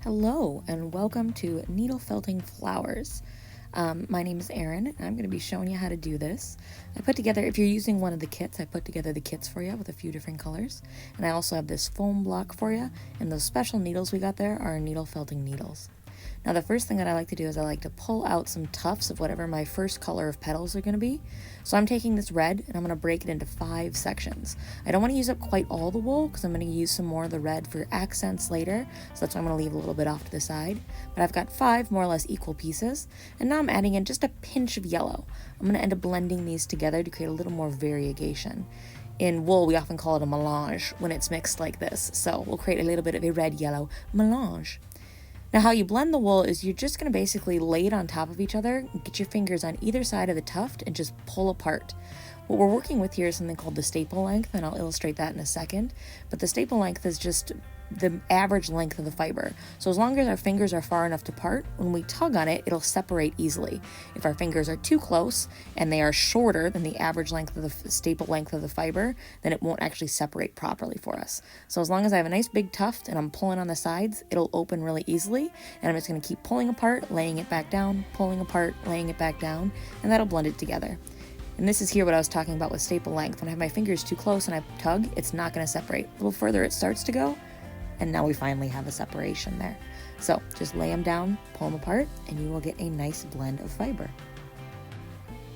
Hello and welcome to Needle Felting Flowers. My name is Erin and I'm going to be showing you how to do this. I put together, if you're using one of the kits, I put together the kits for you with a few different colors. And I also have this foam block for you, and those special needles we got there are needle felting needles. Now the first thing that I like to do is I like to pull out some tufts of whatever my first color of petals are going to be. So I'm taking this red and I'm going to break it into 5 sections. I don't want to use up quite all the wool because I'm going to use some more of the red for accents later. So that's why I'm going to leave a little bit off to the side. But I've got 5 more or less equal pieces. And now I'm adding in just a pinch of yellow. I'm going to end up blending these together to create a little more variegation. In wool, we often call it a melange when it's mixed like this. So we'll create a little bit of a red-yellow melange. Now how you blend the wool is you're just going to basically lay it on top of each other, get your fingers on either side of the tuft, and just pull apart. What we're working with here is something called the staple length, and I'll illustrate that in a second. But the staple length is just the average length of the fiber. So as long as our fingers are far enough to part, when we tug on it, it'll separate easily. If our fingers are too close and they are shorter than the average length of the staple length of the fiber, then it won't actually separate properly for us. So as long as I have a nice big tuft and I'm pulling on the sides, it'll open really easily. And I'm just going to keep pulling apart, laying it back down, pulling apart, laying it back down, and that'll blend it together. And this is here what I was talking about with staple length. When I have my fingers too close and I tug, it's not going to separate. A little further it starts to go, and now we finally have a separation there. So just lay them down, pull them apart, and you will get a nice blend of fiber.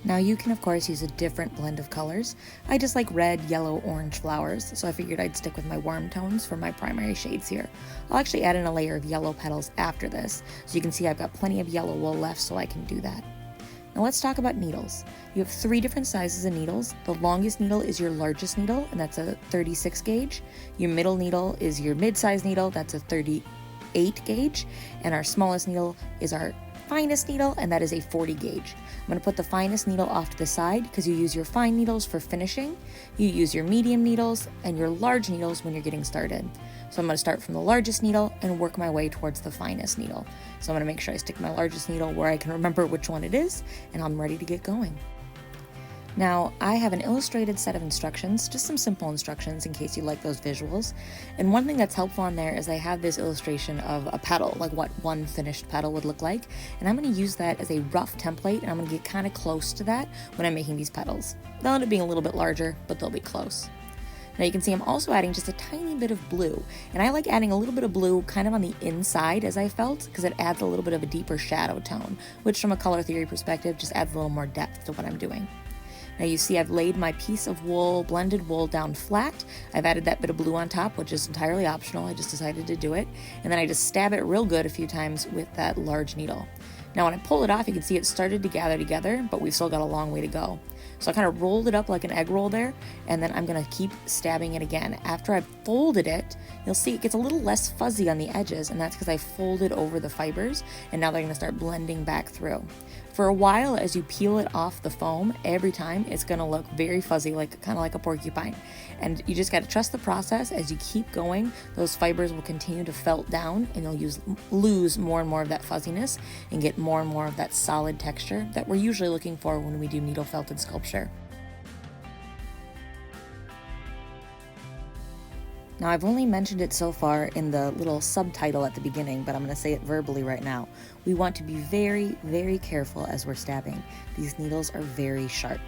Now you can of course use a different blend of colors. I just like red, yellow, orange flowers, so I figured I'd stick with my warm tones for my primary shades here. I'll actually add in a layer of yellow petals after this, so you can see I've got plenty of yellow wool left so I can do that. Now let's talk about needles. You have 3 different sizes of needles. The longest needle is your largest needle, and that's a 36 gauge. Your middle needle is your mid-size needle, that's a 38 gauge. And our smallest needle is our finest needle, and that is a 40 gauge. I'm going to put the finest needle off to the side because you use your fine needles for finishing. You use your medium needles and your large needles when you're getting started. So I'm going to start from the largest needle and work my way towards the finest needle. So I'm going to make sure I stick my largest needle where I can remember which one it is, and I'm ready to get going. Now, I have an illustrated set of instructions, just some simple instructions in case you like those visuals. And one thing that's helpful on there is I have this illustration of a petal, like what one finished petal would look like. And I'm going to use that as a rough template, and I'm going to get kind of close to that when I'm making these petals. They'll end up being a little bit larger, but they'll be close. Now you can see I'm also adding just a tiny bit of blue, and I like adding a little bit of blue kind of on the inside as I felt, because it adds a little bit of a deeper shadow tone, which from a color theory perspective just adds a little more depth to what I'm doing. Now you see I've laid my piece of wool, blended wool, down flat. I've added that bit of blue on top, which is entirely optional. I just decided to do it. And then I just stab it real good a few times with that large needle. Now when I pull it off, you can see it started to gather together, but we've still got a long way to go. So I kind of rolled it up like an egg roll there, and then I'm going to keep stabbing it again. After I've folded it, you'll see it gets a little less fuzzy on the edges, and that's because I folded over the fibers, and now they're going to start blending back through. For a while, as you peel it off the foam, every time it's going to look very fuzzy, like kind of like a porcupine. And you just got to trust the process. As you keep going, those fibers will continue to felt down, and you'll lose more and more of that fuzziness and get more and more of that solid texture that we're usually looking for when we do needle felted sculpture. Now I've only mentioned it so far in the little subtitle at the beginning, but I'm going to say it verbally right now. We want to be very, very careful as we're stabbing. These needles are very sharp.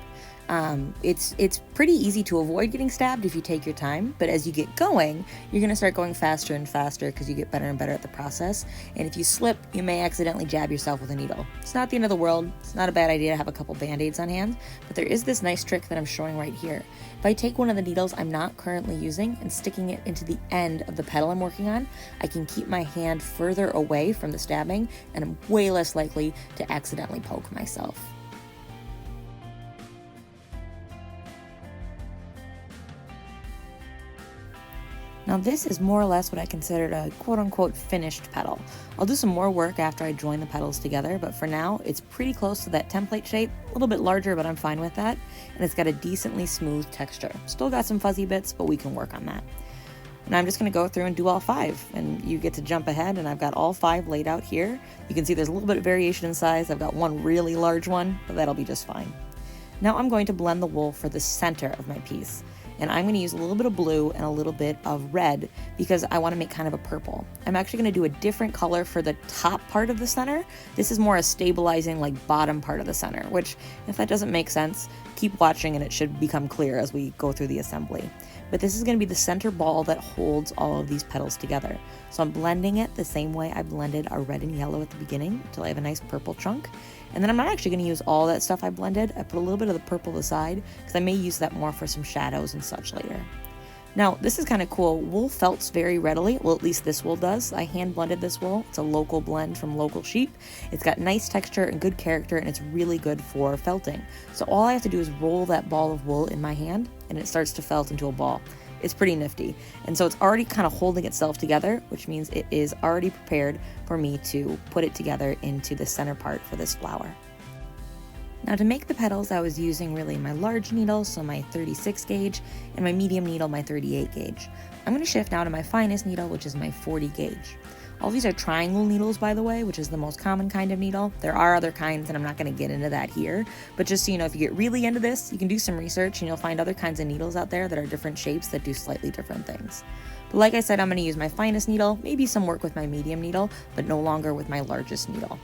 It's pretty easy to avoid getting stabbed if you take your time, but as you get going, you're going to start going faster and faster because you get better and better at the process. And if you slip, you may accidentally jab yourself with a needle. It's not the end of the world. It's not a bad idea to have a couple band-aids on hand, but there is this nice trick that I'm showing right here. If I take one of the needles I'm not currently using and sticking it into the end of the petal I'm working on, I can keep my hand further away from the stabbing, and I'm way less likely to accidentally poke myself. Now this is more or less what I considered a quote-unquote finished petal. I'll do some more work after I join the petals together, but for now it's pretty close to that template shape, a little bit larger, but I'm fine with that, and it's got a decently smooth texture. Still got some fuzzy bits, but we can work on that. Now I'm just going to go through and do all 5, and you get to jump ahead, and I've got all 5 laid out here. You can see there's a little bit of variation in size. I've got one really large one, but that'll be just fine. Now I'm going to blend the wool for the center of my piece. And I'm going to use a little bit of blue and a little bit of red because I want to make kind of a purple. I'm actually going to do a different color for the top part of the center. This is more a stabilizing like bottom part of the center, which if that doesn't make sense, keep watching and it should become clear as we go through the assembly. But this is going to be the center ball that holds all of these petals together. So I'm blending it the same way I blended our red and yellow at the beginning until I have a nice purple chunk. And then I'm not actually going to use all that stuff I blended. I put a little bit of the purple aside because I may use that more for some shadows and such later. Now, this is kind of cool. Wool felts very readily. Well, at least this wool does. I hand blended this wool. It's a local blend from local sheep. It's got nice texture and good character, and it's really good for felting. So all I have to do is roll that ball of wool in my hand, and it starts to felt into a ball. It's pretty nifty. And so it's already kind of holding itself together, which means it is already prepared for me to put it together into the center part for this flower. Now to make the petals, I was using really my large needle, so my 36 gauge, and my medium needle, my 38 gauge. I'm going to shift now to my finest needle, which is my 40 gauge. All these are triangle needles, by the way, which is the most common kind of needle. There are other kinds, and I'm not going to get into that here. But just so you know, if you get really into this, you can do some research, and you'll find other kinds of needles out there that are different shapes that do slightly different things. But like I said, I'm going to use my finest needle, maybe some work with my medium needle, but no longer with my largest needle.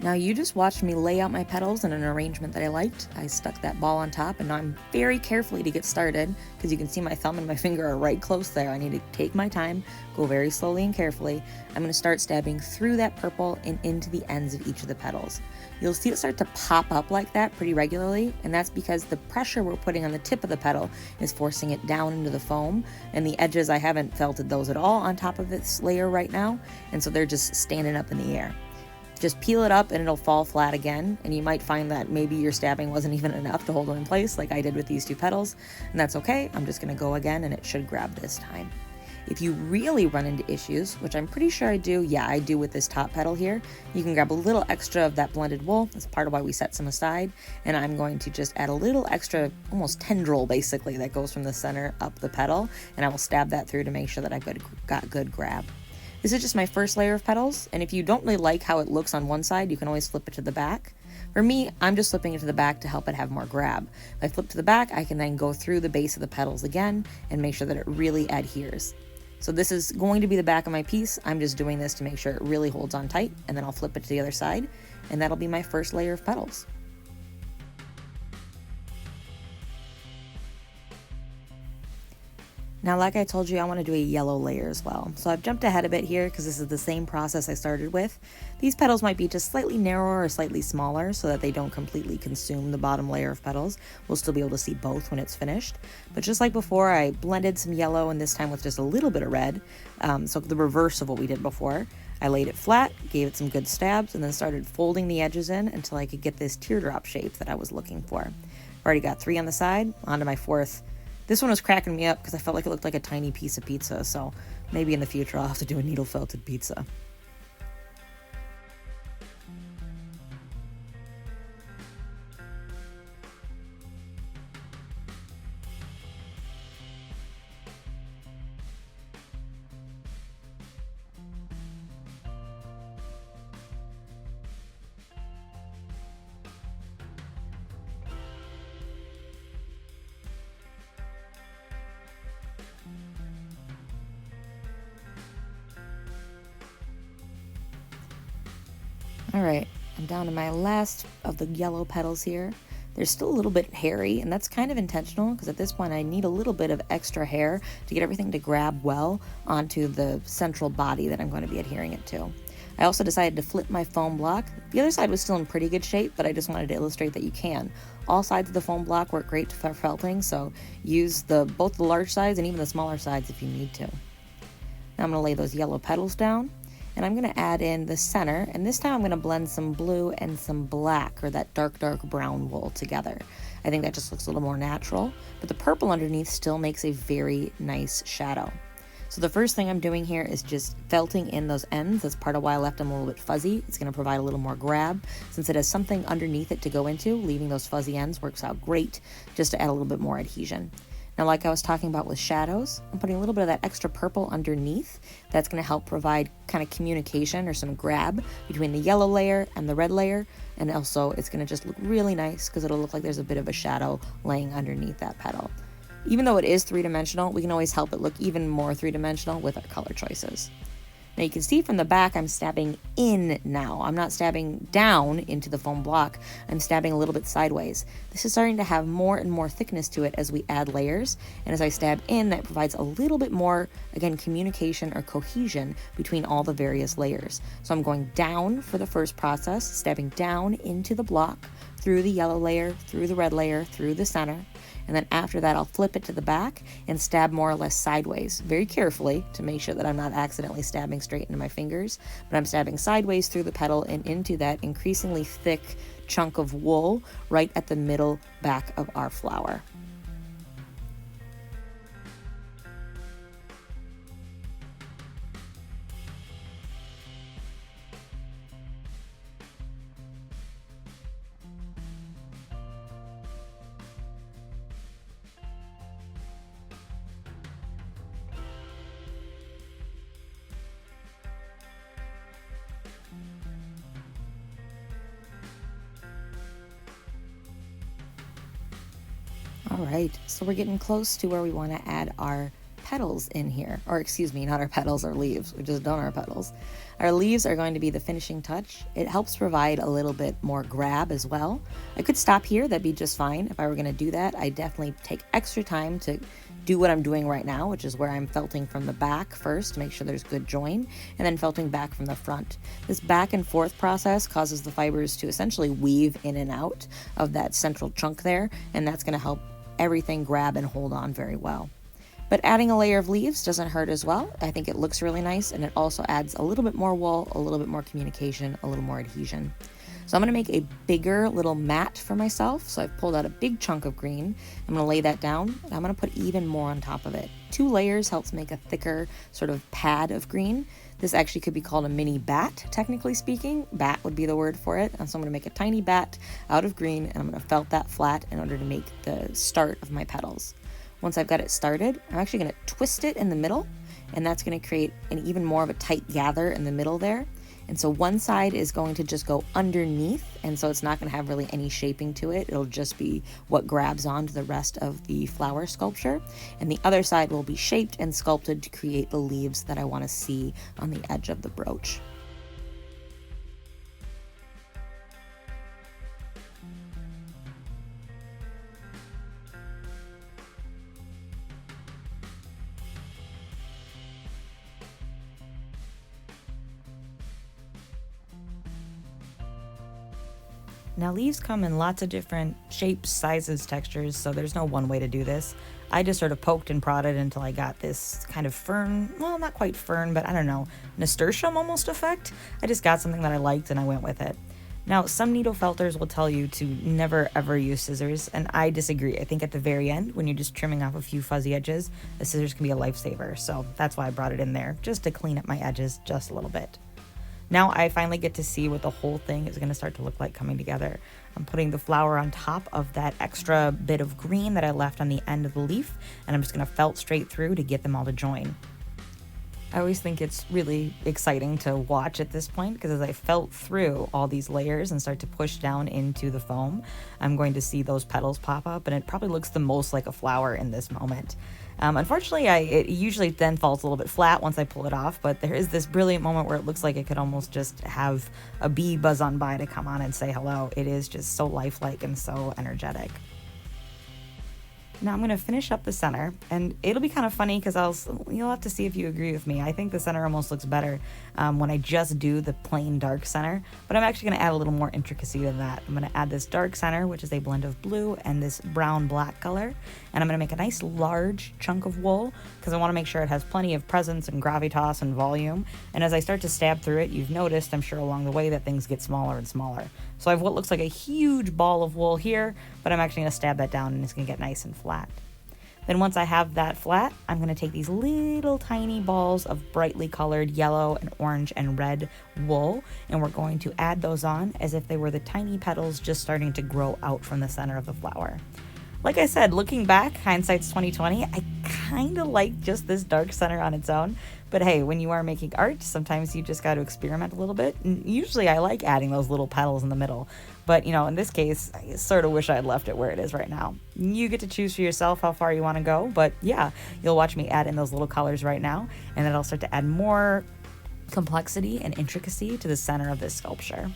Now you just watched me lay out my petals in an arrangement that I liked. I stuck that ball on top, and now I'm very carefully to get started because you can see my thumb and my finger are right close there. I need to take my time, go very slowly and carefully. I'm going to start stabbing through that purple and into the ends of each of the petals. You'll see it start to pop up like that pretty regularly, and that's because the pressure we're putting on the tip of the petal is forcing it down into the foam, and the edges, I haven't felted those at all on top of this layer right now, and so they're just standing up in the air. Just peel it up and it'll fall flat again, and you might find that maybe your stabbing wasn't even enough to hold them in place like I did with these two petals, and that's okay. I'm just going to go again and it should grab this time. If you really run into issues, which I'm pretty sure I do, yeah, I do with this top petal here, you can grab a little extra of that blended wool. That's part of why we set some aside, and I'm going to just add a little extra, almost tendril basically, that goes from the center up the petal, and I will stab that through to make sure that I've got good grab. This is just my first layer of petals, and if you don't really like how it looks on one side, you can always flip it to the back. For me, I'm just flipping it to the back to help it have more grab. If I flip to the back, I can then go through the base of the petals again and make sure that it really adheres. So this is going to be the back of my piece. I'm just doing this to make sure it really holds on tight, and then I'll flip it to the other side, and that'll be my first layer of petals. Now, like I told you, I want to do a yellow layer as well. So I've jumped ahead a bit here because this is the same process I started with. These petals might be just slightly narrower or slightly smaller so that they don't completely consume the bottom layer of petals. We'll still be able to see both when it's finished. But just like before, I blended some yellow, and this time with just a little bit of red. So the reverse of what we did before. I laid it flat, gave it some good stabs, and then started folding the edges in until I could get this teardrop shape that I was looking for. I've already got 3 on the side, onto my 4th. This one was cracking me up because I felt like it looked like a tiny piece of pizza, so maybe in the future I'll have to do a needle felted pizza. Alright, I'm down to my last of the yellow petals here. They're still a little bit hairy, and that's kind of intentional because at this point I need a little bit of extra hair to get everything to grab well onto the central body that I'm going to be adhering it to. I also decided to flip my foam block. The other side was still in pretty good shape, but I just wanted to illustrate that you can. All sides of the foam block work great for felting, so use both the large sides and even the smaller sides if you need to. Now I'm going to lay those yellow petals down. And I'm going to add in the center, and this time I'm going to blend some blue and some black, or that dark brown wool together. I think that just looks a little more natural, but the purple underneath still makes a very nice shadow. So the first thing I'm doing here is just felting in those ends. That's part of why I left them a little bit fuzzy. It's going to provide a little more grab. Since it has something underneath it to go into, leaving those fuzzy ends works out great just to add a little bit more adhesion. Now, like I was talking about with shadows, I'm putting a little bit of that extra purple underneath. That's going to help provide kind of communication or some grab between the yellow layer and the red layer. And also, it's going to just look really nice because it'll look like there's a bit of a shadow laying underneath that petal. Even though it is three-dimensional, we can always help it look even more three-dimensional with our color choices. Now you can see from the back, I'm stabbing in now. I'm not stabbing down into the foam block. I'm stabbing a little bit sideways. This is starting to have more and more thickness to it as we add layers. And as I stab in, that provides a little bit more, again, communication or cohesion between all the various layers. So I'm going down for the first process, stabbing down into the block, through the yellow layer, through the red layer, through the center. And then after that, I'll flip it to the back and stab more or less sideways, very carefully to make sure that I'm not accidentally stabbing straight into my fingers, but I'm stabbing sideways through the petal and into that increasingly thick chunk of wool right at the middle back of our flower. All right, so we're getting close to where we want to add our petals in here, or excuse me, not our petals, our leaves. We just done our petals. Our leaves are going to be the finishing touch. It helps provide a little bit more grab as well. I could stop here, that'd be just fine. If I were going to do that, I definitely take extra time to do what I'm doing right now, which is where I'm felting from the back first to make sure there's good join, and then felting back from the front. This back and forth process causes the fibers to essentially weave in and out of that central chunk there, and that's going to help everything grab and hold on very well. But adding a layer of leaves doesn't hurt as well. I think it looks really nice, and it also adds a little bit more wool, a little bit more communication, a little more adhesion. So I'm going to make a bigger little mat for myself. So I've pulled out a big chunk of green. I'm going to lay that down, and I'm going to put even more on top of it. 2 layers helps make a thicker sort of pad of green. This actually could be called a mini bat, technically speaking. Bat would be the word for it. And so I'm going to make a tiny bat out of green, and I'm going to felt that flat in order to make the start of my petals. Once I've got it started, I'm actually going to twist it in the middle, and that's going to create an even more of a tight gather in the middle there. And so one side is going to just go underneath, and so it's not going to have really any shaping to it. It'll just be what grabs onto the rest of the flower sculpture. And the other side will be shaped and sculpted to create the leaves that I want to see on the edge of the brooch. Now leaves come in lots of different shapes, sizes, textures, so there's no one way to do this. I just sort of poked and prodded until I got this kind of fern, well, not quite fern, but I don't know, nasturtium almost effect. I just got something that I liked and I went with it. Now, some needle felters will tell you to never ever use scissors, and I disagree. I think at the very end, when you're just trimming off a few fuzzy edges, the scissors can be a lifesaver, so that's why I brought it in there, just to clean up my edges just a little bit. Now I finally get to see what the whole thing is going to start to look like coming together. I'm putting the flower on top of that extra bit of green that I left on the end of the leaf, and I'm just going to felt straight through to get them all to join. I always think it's really exciting to watch at this point, because as I felt through all these layers and start to push down into the foam, I'm going to see those petals pop up, and it probably looks the most like a flower in this moment. Unfortunately, it usually then falls a little bit flat once I pull it off, but there is this brilliant moment where it looks like it could almost just have a bee buzz on by to come on and say hello. It is just so lifelike and so energetic. Now I'm going to finish up the center, and it'll be kind of funny because you'll have to see if you agree with me. I think the center almost looks better when I just do the plain dark center, but I'm actually going to add a little more intricacy to that. I'm going to add this dark center, which is a blend of blue and this brown black color, and I'm going to make a nice large chunk of wool because I want to make sure it has plenty of presence and gravitas and volume. And as I start to stab through it, you've noticed, I'm sure along the way, that things get smaller and smaller. So I have what looks like a huge ball of wool here, but I'm actually going to stab that down and it's going to get nice and flat. Then once I have that flat, I'm going to take these little tiny balls of brightly colored yellow and orange and red wool, and we're going to add those on as if they were the tiny petals just starting to grow out from the center of the flower. Like I said, looking back, hindsight's 2020, I kind of like just this dark center on its own. But hey, when you are making art, sometimes you just got to experiment a little bit. And usually I like adding those little petals in the middle. But, in this case, I sort of wish I had left it where it is right now. You get to choose for yourself how far you want to go. But yeah, you'll watch me add in those little colors right now. And then I'll start to add more complexity and intricacy to the center of this sculpture.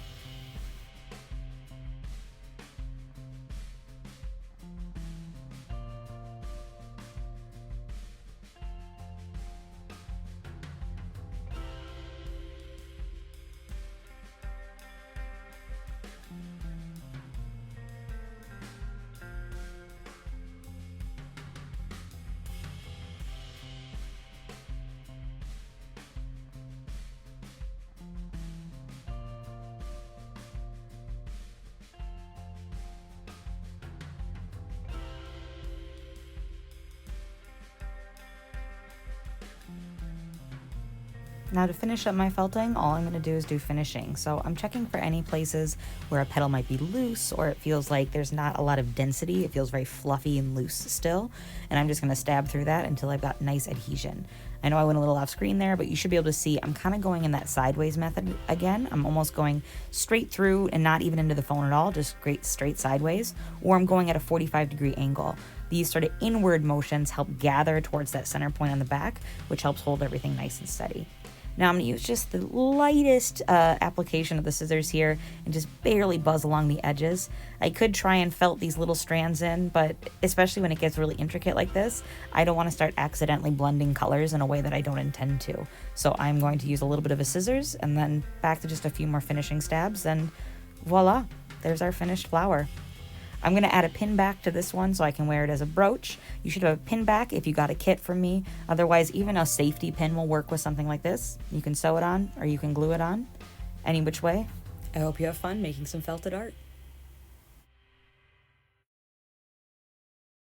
Now to finish up my felting, all I'm going to do is do finishing. So I'm checking for any places where a petal might be loose or it feels like there's not a lot of density. It feels very fluffy and loose still. And I'm just going to stab through that until I've got nice adhesion. I know I went a little off screen there, but you should be able to see I'm kind of going in that sideways method again. I'm almost going straight through and not even into the phone at all, just straight sideways. Or I'm going at a 45-degree angle. These sort of inward motions help gather towards that center point on the back, which helps hold everything nice and steady. Now I'm going to use just the lightest application of the scissors here and just barely buzz along the edges. I could try and felt these little strands in, but especially when it gets really intricate like this, I don't want to start accidentally blending colors in a way that I don't intend to. So I'm going to use a little bit of a scissors and then back to just a few more finishing stabs, and voila, there's our finished flower. I'm going to add a pin back to this one so I can wear it as a brooch. You should have a pin back if you got a kit from me. Otherwise, even a safety pin will work with something like this. You can sew it on or you can glue it on. Any which way. I hope you have fun making some felted art.